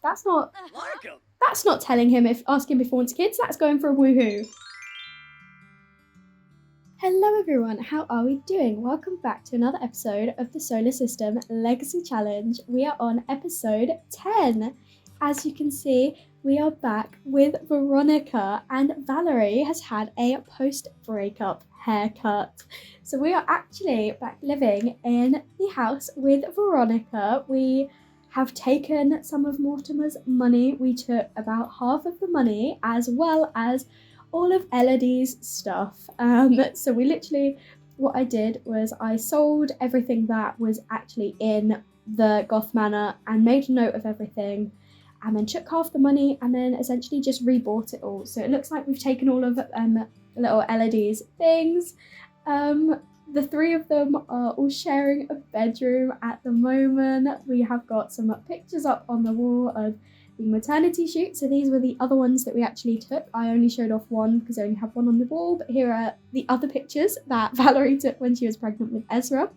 That's not telling him asking if he wants kids, that's going for a woohoo. Hello everyone, how are we doing? Welcome back to another episode of the Solar System Legacy Challenge. We are on episode 10. As you can see, we are back with Veronica, and Valerie has had a post-breakup haircut. So we are actually back living in the house with Veronica. We have taken some of Mortimer's money. We took about half of the money, as well as all of Elodie's stuff. So we literally, what I did was I sold everything that was actually in the Goth Manor and made a note of everything, and then took half the money and then essentially just rebought it all. So it looks like we've taken all of little Elodie's things. The three of them are all sharing a bedroom at the moment. We have got some pictures up on the wall of the maternity shoot. So these were the other ones that we actually took. I only showed off one because I only have one on the wall, but here are the other pictures that Valerie took when she was pregnant with Ezra.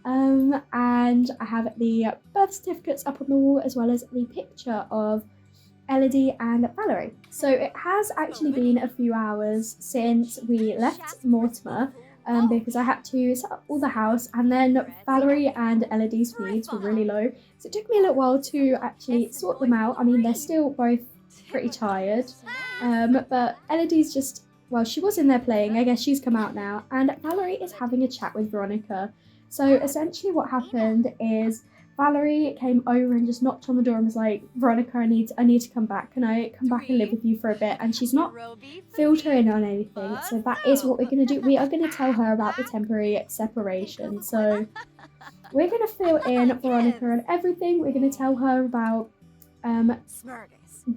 And I have the birth certificates up on the wall, as well as the picture of Elodie and Valerie. So it has actually been a few hours since we left Mortimer, because I had to set up all the house, and then Valerie and Elodie's feeds were really low. So it took me a little while to actually sort them out. I mean, they're still both pretty tired, but Elodie's just, well, she was in there playing. I guess she's come out now, and Valerie is having a chat with Veronica. So essentially what happened is Valerie came over and just knocked on the door and was like, Veronica, I need to come back. Can I come back and live with you for a bit? And she's not filled her in on anything. So that is what we're going to do. We are going to tell her about the temporary separation. So we're going to fill in Veronica and everything. We're going to tell her about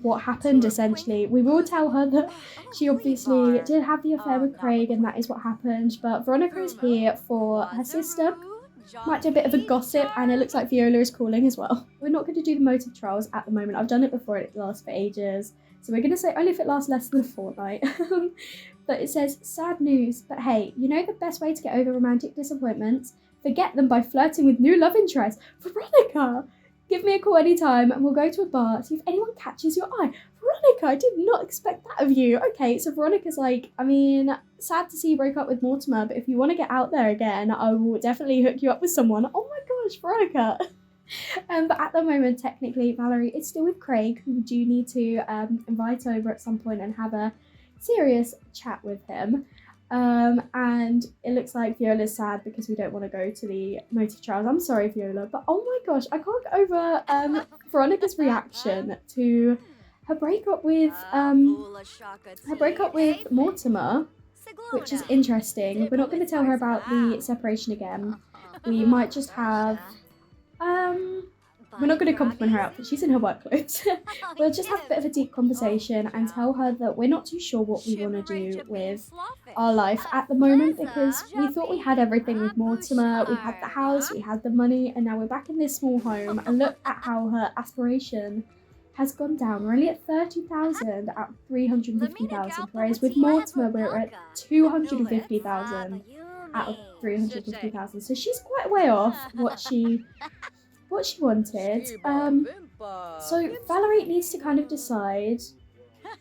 what happened, essentially. We will tell her that she obviously did have the affair with Craig, and that is what happened. But Veronica is here for her sister. Might do a bit of a gossip, and it looks like Viola is calling as well. We're not going to do the motive trials at the moment. I've done it before and it lasts for ages. So we're going to say only if it lasts less than a fortnight. But it says, sad news, but hey, you know the best way to get over romantic disappointments? Forget them by flirting with new love interests. Veronica! Give me a call anytime and we'll go to a bar, see if anyone catches your eye. Veronica, I did not expect that of you. Okay, so Veronica's like, I mean, sad to see you break up with Mortimer, but if you want to get out there again, I will definitely hook you up with someone. Oh my gosh, Veronica. But at the moment, technically, Valerie is still with Craig, who we do need to invite over at some point and have a serious chat with him. And it looks like Viola's sad because we don't want to go to the motive trials. I'm sorry, Viola, but oh my gosh, I can't get over Veronica's reaction to her breakup with Mortimer, which is interesting. We're not going to tell her about the separation again. We might just have we're not going to compliment her outfit, she's in her work clothes. We'll just have a bit of a deep conversation and tell her that we're not too sure what we want to do with our life at the moment, because we thought we had everything with Mortimer. We had the house, we had the money, and now we're back in this small home, and look at how her aspiration has gone down. We're only at 30,000 out of 350,000, whereas with Mortimer we're at 250,000 out of 350,000. So she's quite a way off what she wanted. So Valerie needs to kind of decide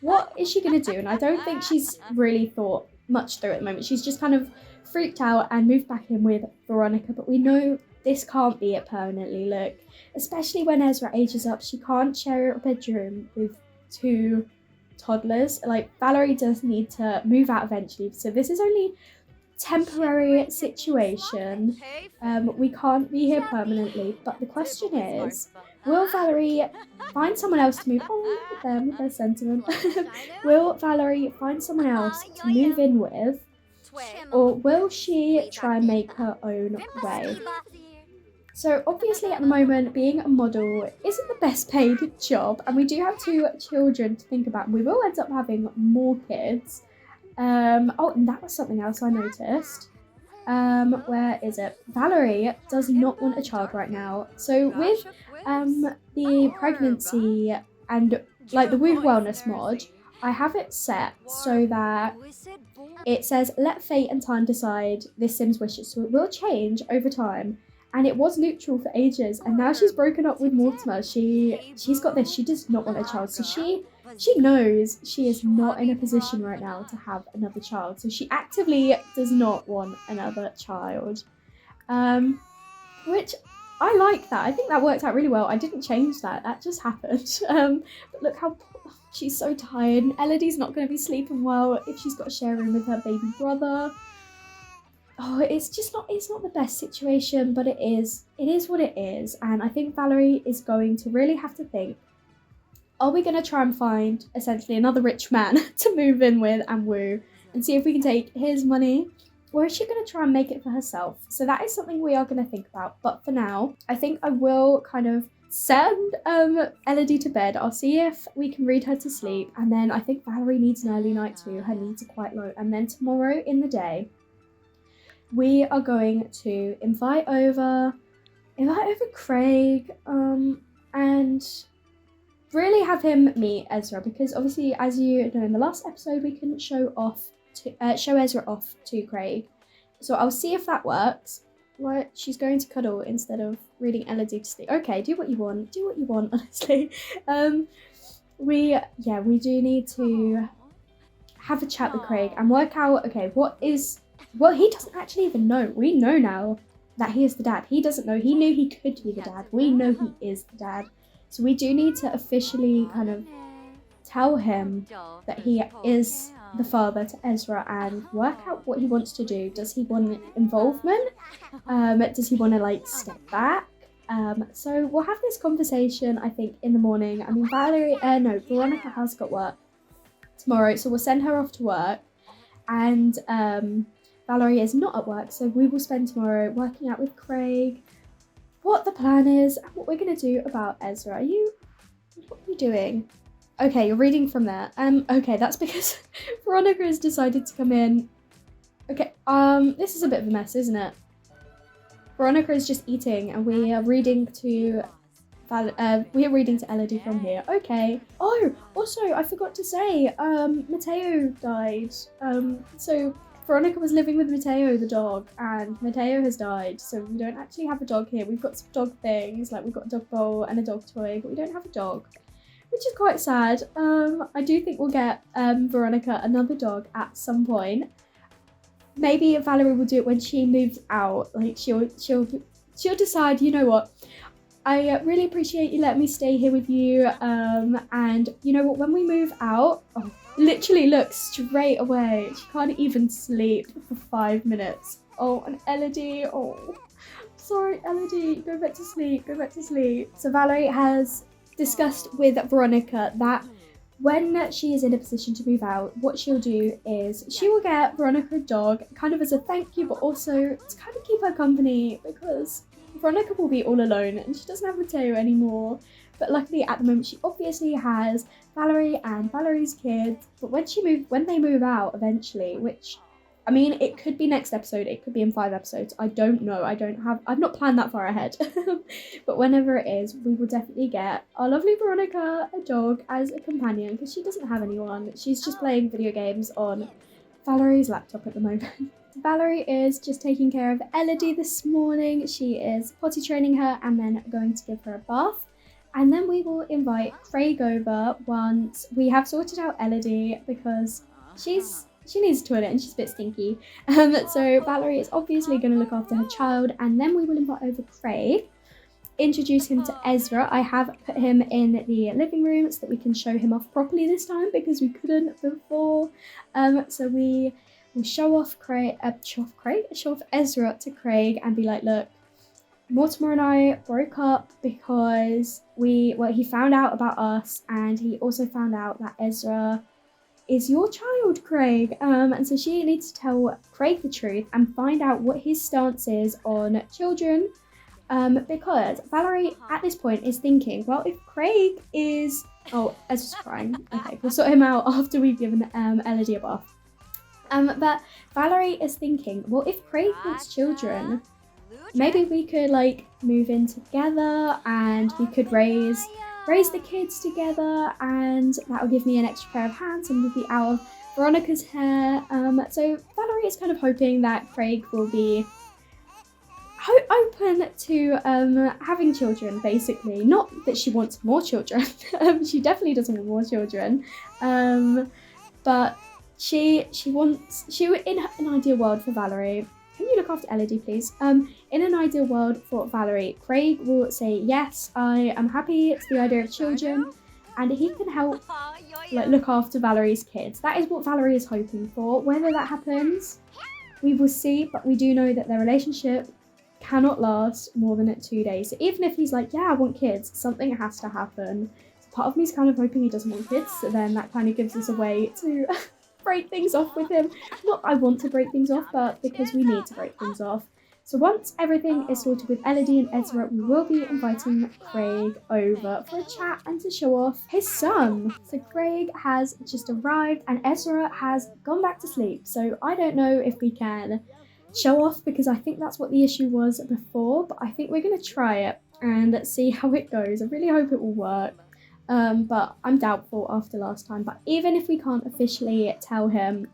what is she going to do, and I don't think she's really thought much through at the moment. She's just kind of freaked out and moved back in with Veronica, but we know this can't be it permanently. Look, especially when Ezra ages up, she can't share a bedroom with two toddlers. Like, Valerie does need to move out eventually, so this is only temporary situation. We can't be here permanently, but the question is, will Valerie find someone else to move? Oh, look at them with their sentiment. Will Valerie find someone else to move in with, or will she try and make her own way? So obviously at the moment, being a model isn't the best paid job, and we do have 2 children to think about. We will end up having more kids. Oh, and that was something else I noticed. Where is it? Valerie does not want a child right now. So with the pregnancy and like the wound wellness mod, I have it set so that it says let fate and time decide this Sim's wishes. So it will change over time. and it was neutral for ages, and now she's broken up with Mortimer. She's got this. She does not want a child, so she knows she is not in a position right now to have another child, so she actively does not want another child, which I like that. I think that worked out really well. I didn't change that. That just happened. But look how she's so tired. And Elodie's not going to be sleeping well if she's got to share a room with her baby brother. Oh, it's not the best situation, but it is what it is. And I think Valerie is going to really have to think, are we going to try and find essentially another rich man to move in with and woo and see if we can take his money? Or is she going to try and make it for herself? So that is something we are going to think about. But for now, I think I will kind of send Elodie to bed. I'll see if we can read her to sleep. And then I think Valerie needs an early night too. Her needs are quite low. And then tomorrow in the day, we are going to invite over Craig and really have him meet Ezra. Because obviously, as you know, in the last episode, we couldn't show Ezra off to Craig. So I'll see if that works. Right, she's going to cuddle instead of reading Elodie to sleep. Okay, do what you want, honestly. We do need to have a chat with Craig and work out, okay, he doesn't actually even know. We know now that he is the dad. He doesn't know. He knew he could be the dad. We know he is the dad. So we do need to officially kind of tell him that he is the father to Ezra and work out what he wants to do. Does he want involvement? Does he want to step back? So we'll have this conversation, I think, in the morning. I mean, Veronica has got work tomorrow, so we'll send her off to work. And Valerie is not at work, so we will spend tomorrow working out with Craig what the plan is and what we're going to do about Ezra. What are you doing? Okay, you're reading from there. Okay, that's because Veronica has decided to come in. Okay, this is a bit of a mess, isn't it? Veronica is just eating, and we are reading to Elodie from here. Okay. Oh, also, I forgot to say, Mateo died. So Veronica was living with Mateo, the dog, and Mateo has died. So we don't actually have a dog here. We've got some dog things, we've got a dog bowl and a dog toy, but we don't have a dog, which is quite sad. I do think we'll get Veronica another dog at some point. Maybe Valerie will do it when she moves out. She'll decide, you know what, I really appreciate you letting me stay here with you. And you know what, when we move out, literally look straight away. She can't even sleep for 5 minutes. Oh, and Elodie, sorry, Elodie, go back to sleep. So Valerie has discussed with Veronica that when she is in a position to move out, what she'll do is she will get Veronica a dog, kind of as a thank you, but also to kind of keep her company, because Veronica will be all alone and she doesn't have Mateo anymore. But luckily at the moment she obviously has Valerie and Valerie's kids. But when they move out eventually, which, I mean, it could be next episode, it could be in 5 episodes, I don't know, I've not planned that far ahead. But whenever it is, we will definitely get our lovely Veronica a dog as a companion, because she doesn't have anyone. She's just playing video games on Valerie's laptop at the moment. Valerie is just taking care of Elodie this morning. She is potty training her and then going to give her a bath. And then we will invite Craig over once we have sorted out Elodie, because she needs a toilet and she's a bit stinky. So Valerie is obviously going to look after her child, and then we will invite over Craig, introduce him to Ezra. I have put him in the living room so that we can show him off properly this time, because we couldn't before. So we will show off Ezra to Craig and be like, look, Mortimer and I broke up because he found out about us, and he also found out that Ezra is your child, Craig. And so she needs to tell Craig the truth and find out what his stance is on children. Because Valerie at this point is thinking, well, if Craig is... Oh, Ezra's crying. Okay, we'll sort him out after we've given Elodie a bath. But Valerie is thinking, well, if Craig wants children, maybe we could move in together and we could raise the kids together, and that will give me an extra pair of hands and we'll be out of Veronica's hair. So Valerie is kind of hoping that Craig will be, open to having children, basically. Not that she wants more children. She definitely doesn't want more children. But she wants, in an ideal world for Valerie. Can you look after Elodie, please? In an ideal world for Valerie, Craig will say, yes, I am happy to the idea of children, and he can help look after Valerie's kids. That is what Valerie is hoping for. Whether that happens, we will see, but we do know that their relationship cannot last more than 2 days. So even if he's like, yeah, I want kids, something has to happen. So part of me is kind of hoping he doesn't want kids, so then that kind of gives us a way to break things off with him. Not I want to break things off, but because we need to break things off. So once everything is sorted with Elodie and Ezra, we will be inviting Craig over for a chat and to show off his son. So Craig has just arrived and Ezra has gone back to sleep. So I don't know if we can show off, because I think that's what the issue was before, but I think we're going to try it and see how it goes. I really hope it will work. But I'm doubtful after last time. But even if we can't officially tell him,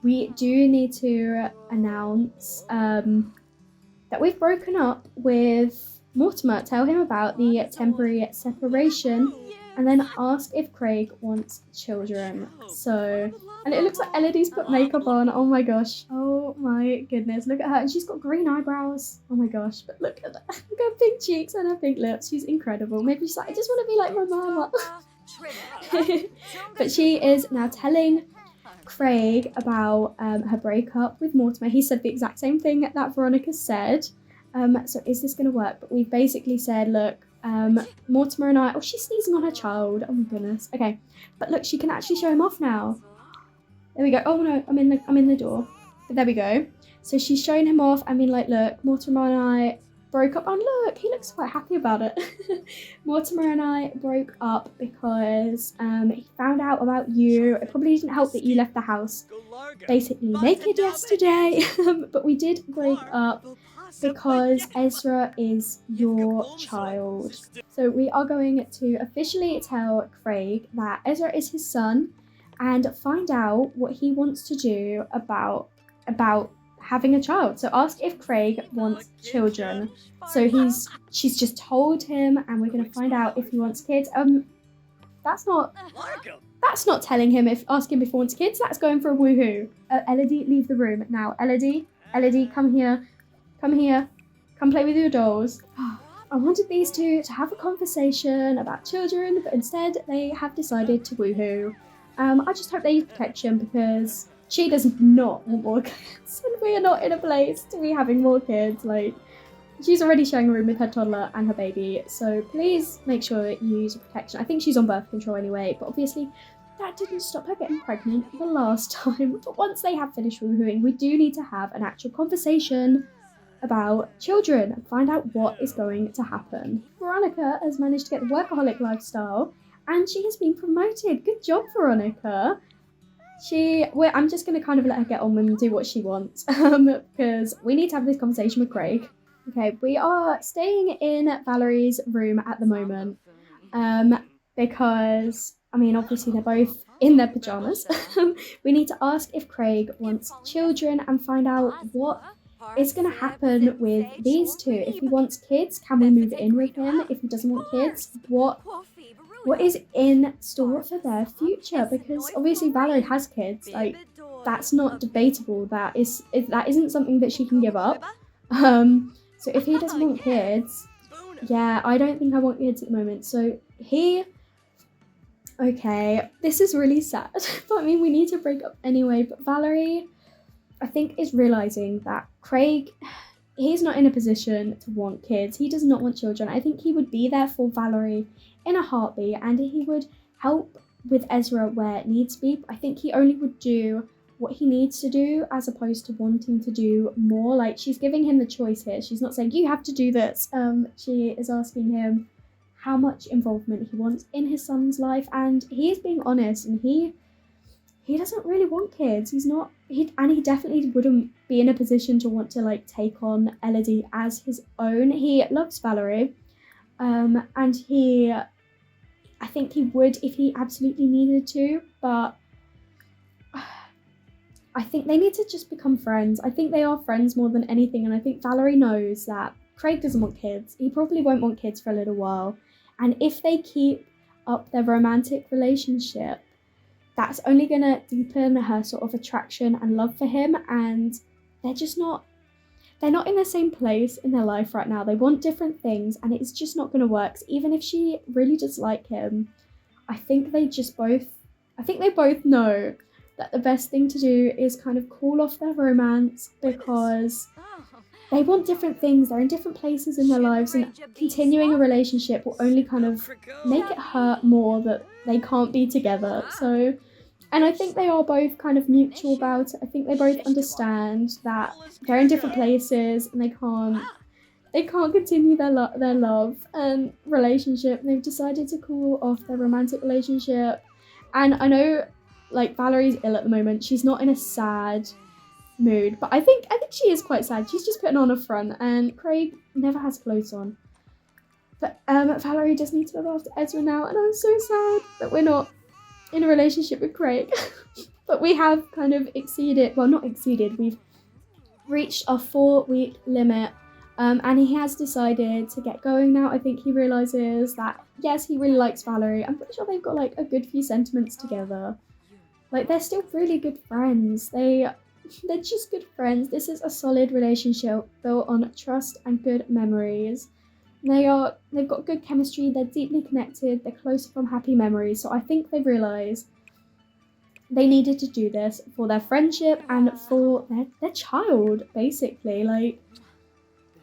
we do need to announce that we've broken up with Mortimer. Tell him about the temporary separation and then ask if Craig wants children. So, and it looks like Elodie's put makeup on. Oh my gosh. Oh my goodness. Look at her. And she's got green eyebrows. Oh my gosh. But look at that. Look at her pink cheeks and her pink lips. She's incredible. Maybe she's like, I just want to be like my mama. But she is now telling Craig about her breakup with Mortimer. He said the exact same thing that Veronica said. So is this going to work? But we've basically said, look, Mortimer and I... Oh, she's sneezing on her child. Oh my goodness. Okay. But look, she can actually show him off now. There we go. Oh no, I'm in the door. But there we go. So she's showing him off. I mean, like, look, Mortimer and I broke up. And look, he looks quite happy about it. Mortimer and I broke up because he found out about you. It probably didn't help that you left the house basically naked yesterday. But we did break up because Ezra is your child. So we are going to officially tell Craig that Ezra is his son and find out what he wants to do about having a child. So ask if Craig wants children. So she's just told him, and we're going to find out if he wants kids. That's not telling him asking if he wants kids. That's going for a woohoo. Elodie, leave the room now. Elodie, come here. Come play with your dolls. I wanted these two to have a conversation about children, but instead they have decided to woohoo. I just hope they use protection, because she does not want more kids, and we are not in a place to be having more kids. Like, she's already sharing a room with her toddler and her baby, so please make sure you use protection. I think she's on birth control anyway, but obviously that didn't stop her getting pregnant the last time. But once they have finished woohooing, we do need to have an actual conversation about children and find out what is going to happen. Veronica has managed to get the workaholic lifestyle and she has been promoted. Good job, Veronica. I'm just going to kind of let her get on and do what she wants, because we need to have this conversation with Craig. Okay, we are staying in Valerie's room at the moment, because, I mean, obviously they're both in their pajamas. We need to ask if Craig wants children and find out what is going to happen with these two. If he wants kids, can we move in with him? If he doesn't want kids, what is in store for their future? Because obviously Valerie has kids. Like, that's not debatable. That isn't something that she can give up. So if he doesn't want kids, yeah, I don't think I want kids at the moment. So okay, this is really sad. But I mean, we need to break up anyway. But Valerie, I think, is realising that Craig, he's not in a position to want kids. He does not want children. I think he would be there for Valerie in a heartbeat, and he would help with Ezra where it needs to be. But I think he only would do what he needs to do as opposed to wanting to do more. Like, she's giving him the choice here. She's not saying, you have to do this. She is asking him how much involvement he wants in his son's life, and he is being honest, and he doesn't really want kids. And he definitely wouldn't be in a position to want to, like, take on Elodie as his own. He loves Valerie, and I think he would if he absolutely needed to, but I think they need to just become friends. I think they are friends more than anything, and I think Valerie knows that Craig doesn't want kids. He probably won't want kids for a little while. And if they keep up their romantic relationship, that's only going to deepen her sort of attraction and love for him, and they're not in the same place in their life right now. They want different things, and it's just not going to work. So even if she really does like him, I think they both know that the best thing to do is kind of call off their romance, because they want different things. They're in different places in their lives, and continuing a relationship will only kind of make it hurt more that they can't be together. So, and I think they are both kind of mutual about it. I think they both understand that they're in different places and they can't continue their love and relationship. They've decided to call off their romantic relationship. And I know, like, Valerie's ill at the moment. She's not in a sad mood, but I think she is quite sad. She's just putting on a front, and Craig never has clothes on. But Valerie just needs to look after Ezra now, and I'm so sad that we're not in a relationship with Craig. But we have kind of we've reached our 4-week limit, and he has decided to get going now. I think he realizes that, yes, he really likes Valerie. I'm pretty sure they've got like a good few sentiments together. Like, they're still really good friends. They're just good friends. This is a solid relationship built on trust and good memories. They've got good chemistry, they're deeply connected, they're close from happy memories. So I think they've realised they needed to do this for their friendship and for their child, basically. Like,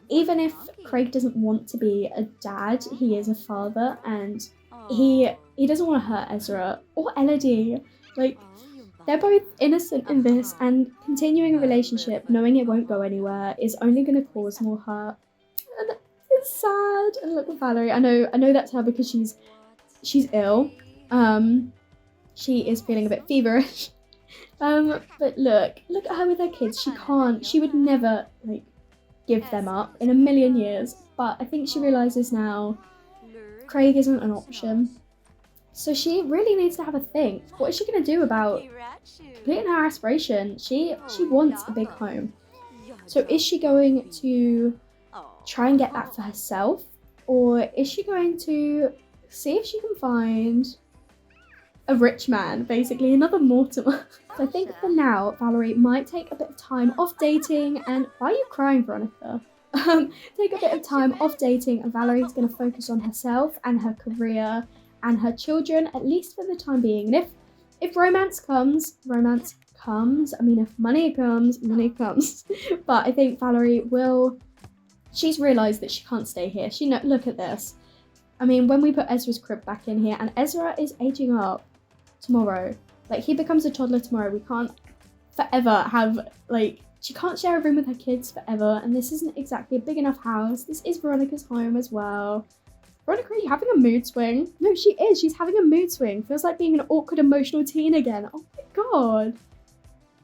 even if Craig doesn't want to be a dad, he is a father, and he doesn't want to hurt Ezra or Elodie. Like, they're both innocent in this, and continuing a relationship knowing it won't go anywhere is only going to cause more hurt. And it's sad. And look at Valerie. I know that's her because she's ill. She is feeling a bit feverish. But look at her with her kids. She would never, like, give them up in a million years. But I think she realises now Craig isn't an option. So she really needs to have a think. What is she going to do about completing her aspiration? She wants a big home. So is she going to try and get that for herself? Or is she going to see if she can find a rich man, basically another Mortimer? So I think for now, Valerie might take a bit of time off dating. And why are you crying, Veronica? Take a bit of time off dating, and Valerie's going to focus on herself and her career and her children, at least for the time being. And if romance comes. I mean, if money comes. But I think Valerie she's realised that she can't stay here. Look at this. I mean, when we put Ezra's crib back in here, and Ezra is aging up tomorrow. Like, he becomes a toddler tomorrow. We can't forever have, like, she can't share a room with her kids forever, and this isn't exactly a big enough house. This is Veronica's home as well. Veronica, are you having a mood swing? No, she is. She's having a mood swing. Feels like being an awkward, emotional teen again. Oh my god.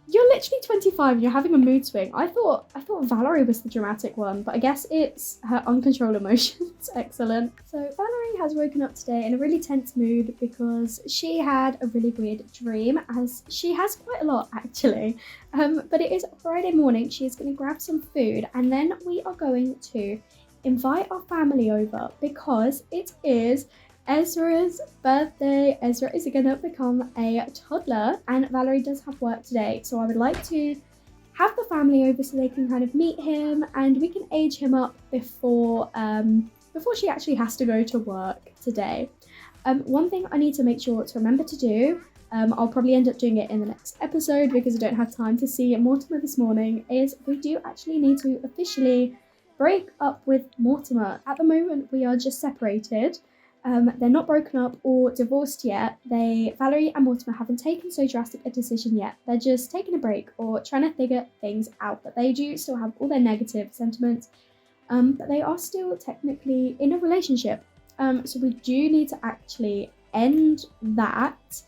You're literally 25 and you're having a mood swing. I thought Valerie was the dramatic one, but I guess it's her uncontrolled emotions. Excellent. So Valerie has woken up today in a really tense mood because she had a really weird dream, as she has quite a lot actually. But it is Friday morning. She is going to grab some food, and then we are going to invite our family over because it is Ezra's birthday. Ezra is going to become a toddler, and Valerie does have work today, so I would like to have the family over so they can kind of meet him and we can age him up before she actually has to go to work today. One thing I need to make sure to remember to do, I'll probably end up doing it in the next episode because I don't have time to see Mortimer this morning, is we do actually need to officially break up with Mortimer. At the moment, we are just separated. They're not broken up or divorced yet. Valerie and Mortimer haven't taken so drastic a decision yet. They're just taking a break or trying to figure things out. But they do still have all their negative sentiments. But they are still technically in a relationship. So we do need to actually end that.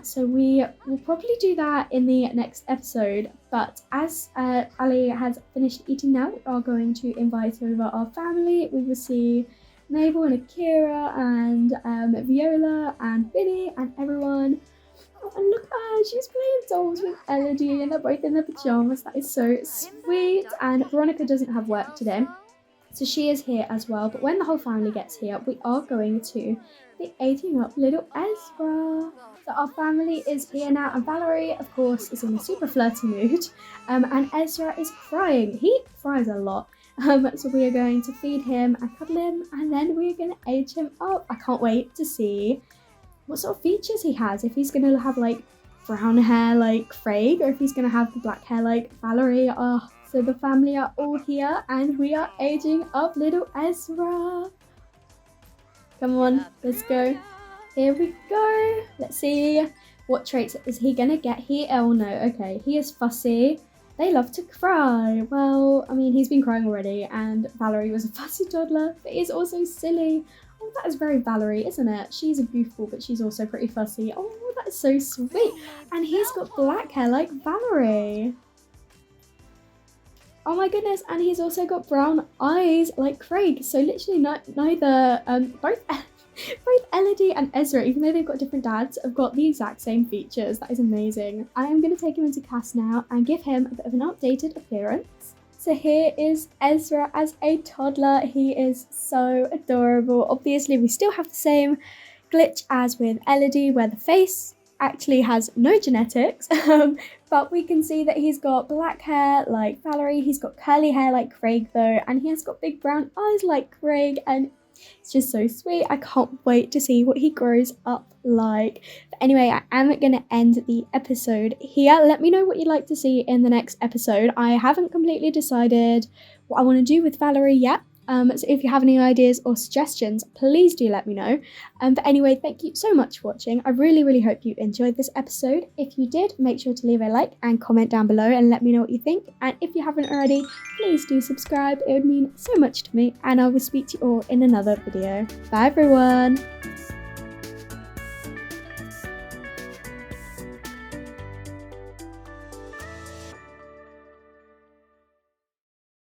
So we will probably do that in the next episode. But as Ali has finished eating now, we are going to invite over our family. We will see Mabel and Akira and Viola and Billy and everyone. Oh, and look at her, she's playing dolls with Elodie and they're both in their pajamas. That is so sweet. And Veronica doesn't have work today, so she is here as well. But when the whole family gets here, we are going to be eating up little Ezra. So our family is here now, and Valerie, of course, is in a super flirty mood. And Ezra is crying. He cries a lot. So we are going to feed him and cuddle him, and then we're going to age him up. I can't wait to see what sort of features he has. If he's going to have like brown hair like Craig, or if he's going to have the black hair like Valerie. Oh, so the family are all here, and we are aging up little Ezra. Come on, let's go. Here we go. Let's see. What traits is he going to get here? Oh no, okay. He is fussy. They love to cry. Well, I mean, he's been crying already, and Valerie was a fussy toddler, but he's also silly. Oh, that is very Valerie, isn't it? She's a goofball, but she's also pretty fussy. Oh, that is so sweet. And he's got black hair like Valerie. Oh my goodness, and he's also got brown eyes like Craig. So literally both Elodie and Ezra, even though they've got different dads, have got the exact same features. That is amazing. I am going to take him into class now and give him a bit of an updated appearance. So here is Ezra as a toddler. He is so adorable. Obviously, we still have the same glitch as with Elodie, where the face actually has no genetics, but we can see that he's got black hair like Valerie, he's got curly hair like Craig though, and he has got big brown eyes like Craig, and it's just so sweet. I can't wait to see what he grows up like. But anyway, I am going to end the episode here. Let me know what you'd like to see in the next episode. I haven't completely decided what I want to do with Valerie yet. So if you have any ideas or suggestions, please do let me know. But anyway, thank you so much for watching. I really, really hope you enjoyed this episode. If you did, make sure to leave a like and comment down below and let me know what you think. And if you haven't already, please do subscribe. It would mean so much to me. And I will speak to you all in another video. Bye everyone.